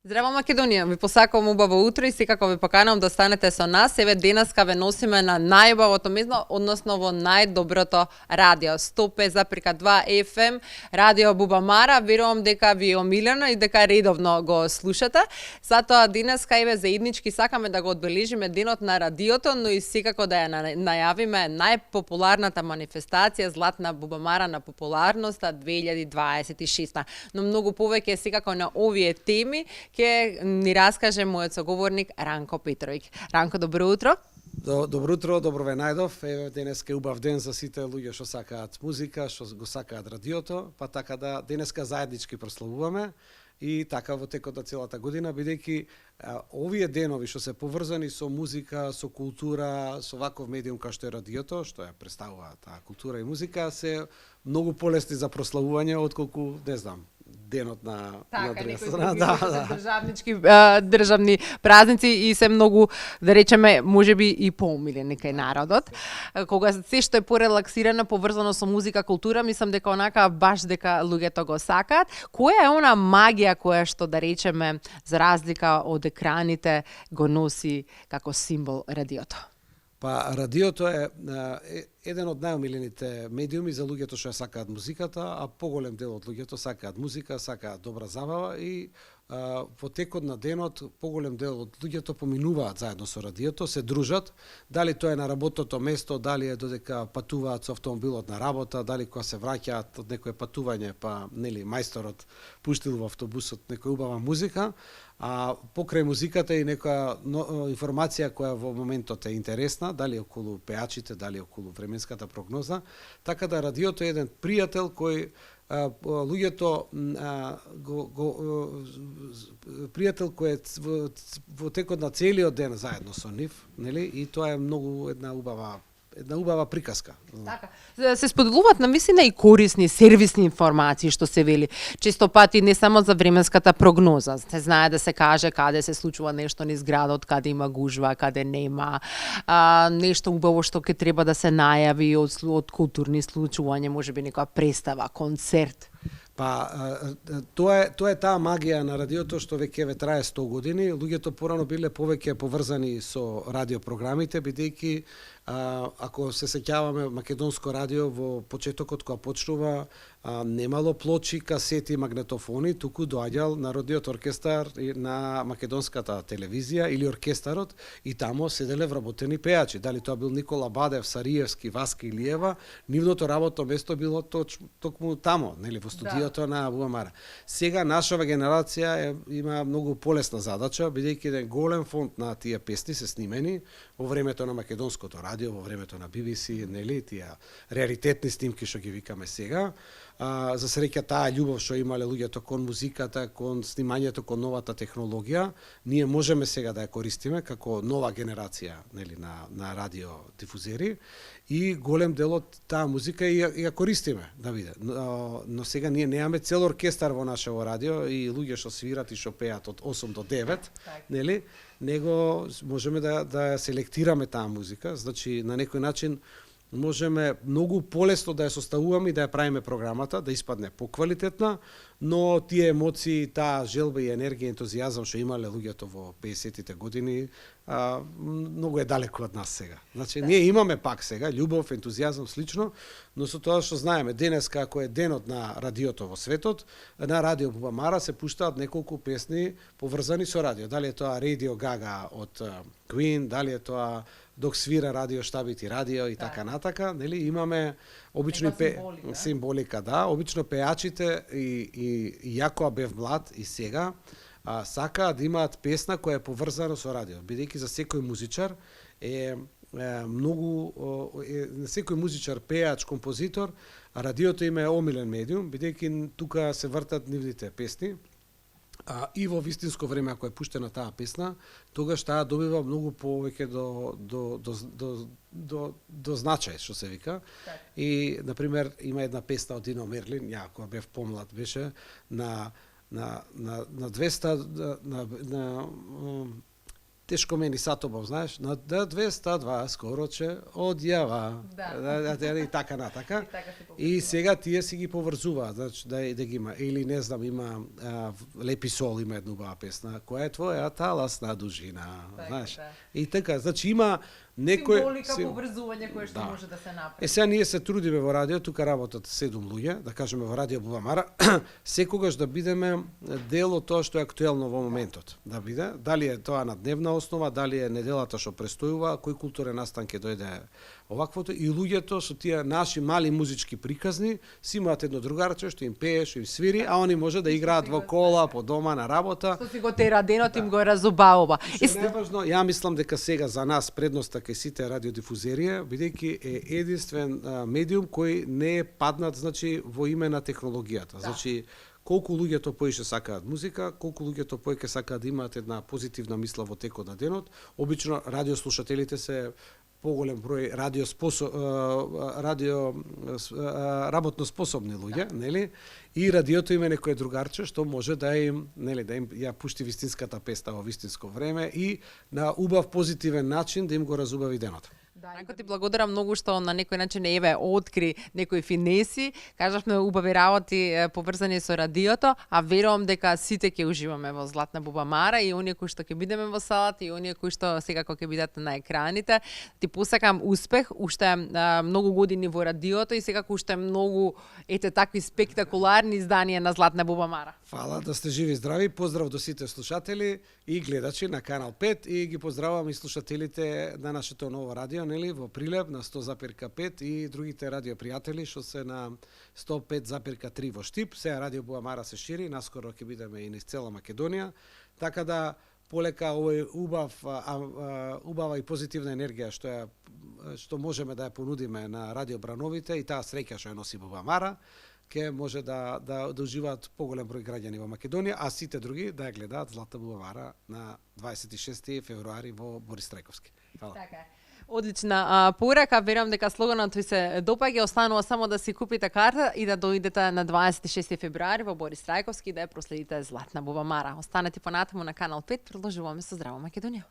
Здраво Македонија, ви посакувам убаво утро и секако ви поканувам да станете со нас. Еве денеска ве носиме на најубавото место, односно во најдоброто радио, 105,2 FM, радио Бубамара. Верувам дека ви е омилено и дека редовно го слушате. Затоа денеска еве заеднички сакаме да го одбележиме денот на радиото, но и секако да ја најавиме најпопуларната манифестација Златна Бубамара на популарноста 2026. Но многу повеќе секако на овие теми ќе ни раскаже мојот соговорник Ранко Петровиќ. Ранко, добро утро. Добро утро, добро ве најдов. Еве денеска е убав ден за сите луѓе што сакаат музика, што го сакаат радиото, па така да денеска заеднички прославуваме и така во текот на целата година, бидејќи овие денови што се поврзани со музика, со култура, со ваков медиум како што е радиото, што ја представува таа култура и музика, се многу полесни за прославување отколку, не знам, денот на друга страна. Државнички државни празници и се многу, да речеме, можеби и поумилени кај народот. Кога се што е порелаксирано, поврзано со музика, култура, мислам дека онака баш дека луѓето го сакаат. Која е она магија која што, да речеме, за разлика од екраните, го носи како символ радиото? Па радиото е еден од најомилените медиуми за луѓето што ја сакаат музиката, а поголем дел од луѓето сакаат музика, сакаат добра забава и во текот на денот поголем дел од луѓето поминуваат заедно со радиото, се дружат, дали тоа е на работното место, дали е додека патуваат со автомобилот на работа, дали кога се враќаат од некое патување, па нели мајсторот пуштил во автобусот некоја убава музика, а покрај музиката и некоја информација која во моментот е интересна, дали околу пеачите, дали околу временската прогноза, така да радиото е еден пријател кој луѓето пријател кој е во текот на целиот ден заедно со нив, нели? И тоа е многу една убава приказка. Така. Се споделуваат навистина и корисни сервисни информации што се вели. Често пати не само за временската прогноза, се знае да се каже каде се случува нешто низ градот, каде има гужва, каде нема, нешто убаво што ќе треба да се најави од културни случувања, можеби некоја представа, концерт. Па, тоа е таа магија на радиото што веќе трае 100 години. Луѓето порано биле повеќе поврзани со радиопрограмите, бидејќи ако се сеќаваме македонско радио во почетокот кога почнува, немало плочи, касети, магнетофони, туку доаѓал Народниот оркестар на македонската телевизија или оркестарот и тамо седеле вработени пеачи. Дали тоа бил Никола Бадев, Сариевски, Васки Илиева, нивното работно место било токму тамо, нели, во студиото на Бубамара. Сега нашава генерација има многу полесна задача, бидејќи еден голем фонд на тие песни се снимени во времето на македонското радио, во времето на BBC, нели, тие реалитетни снимки што ги викаме сега. За среќа таа љубов што имале луѓето кон музиката, кон снимањето, кон новата технологија, ние можеме сега да ја користиме како нова генерација, нели, на радиодифузери и голем дел од таа музика ја користиме, да биде. Но сега ние немаме цел оркестар во нашево радио и луѓе што свират и што пеат од 8 до 9, нели, него можеме да селектираме таа музика, значи на некој начин можеме многу полесно да ја составуваме и да ја правиме програмата, да испадне поквалитетна, но тие емоции, таа желба и енергија, ентузијазам што имале луѓето во 50-тите години, многу е далеко од нас сега. Значи, ние имаме пак сега љубов, ентузијазам слично, но со тоа што знаеме, денеска ако е денот на радиото во светот, на Радио Бубамара се пуштаат неколку песни поврзани со радио. Дали е тоа Radio Gaga од Queen, дали е тоа док свира радио штабити радио и така натака, нели, имаме обично символика, да, обично пеачите и јако бев млад и сега сакаат да имаат песна која е поврзана со радио, бидејќи за секој музичар е многу, секој музичар, пеач, композитор, радиото им е омилен медиум, бидејќи тука се вртат нивните песни. И во вистинско време, ако е пуштена таа песна, тогаш таа добива многу повеќе до значај, што се вика. И, например, има една песна од Дино Мерлин, ја кога бев помлад беше, на 200, тешко мени сатобав, знаеш, на 202 скоро ќе одјава. И така натака. И сега тие си ги поврзуваат, значи да ги има. Или не знам, има Лепи Сол, има една убава песна, која е твоја таласна дужина, знаеш. И така, значи има некој символика поврзување кое што може да се направи. Сега ние се трудиме во радио, тука работат 7 луѓе, да кажеме во радио Бубамара, секогаш да бидеме дел од тоа што е актуелно во моментот. Да биде, дали е тоа на дневна основа, дали е неделата што престојува, кој културен настан ќе дојде оваквото, и луѓето со тие наши мали музички приказни си имаат едно другарче што им пее, што им свири, а они може да играат во кола, по дома, на работа. Што си го тера денот, им го разубава. Неважно, ја мислам дека сега за нас предноста кај сите радиодифузерија, бидејќи е единствен медиум кој не е паднат, значи, во име на технологијата. Значи, колку луѓето поише сакаат музика, колку луѓето поише сакаат да имаат една позитивна мисла во текот на денот, обично радиослушателите се поголем број работно способни луѓе, нели? И радиото има некој другарче што може да им, нели, да им ја пушти вистинската песна во вистинско време и на убав позитивен начин да им го разубави денот. Најко ти благодарам многу што на некој начин еве откри некои финеси, кажавме убави работи поврзани со радиото, а верувам дека сите ќе уживаме во Златна Бубамара, и оние кои што ќе бидеме во салата и оние кои што секако ќе бидете на екраните. Ти посакам успех, уште многу години во радиото и секако уште многу такви спектакуларни изданија на Златна Бубамара. Фала, да сте живи и здрави. Поздрав до сите слушатели и гледачи на Канал 5, и ги поздравувам и слушателите на нашето ново радио, нели, во Прилеп на 100,5 и другите радио пријатели што се на 105,3 во Штип. Сега радио Бубамара се шири, наскоро ќе бидеме и низ цела Македонија, така да полека овој убава и позитивна енергија што можеме да ја понудиме на радио Брановите, и таа среќа што ја носи Бубамара, ќе може да уживаат поголем број граѓани во Македонија, а сите други да ја гледаат Златна Бубамара на 26 февруари во Борис Трајковски. Фала. Така. Одлична порака, верувам дека слоганот ви се допаѓа, останува само да си купите карта и да дојдете на 26 февруари во Борис Трајковски да ја проследите Златна Бубамара. Останете понатаму на Канал 5, продолжуваме со Здраво Македонија.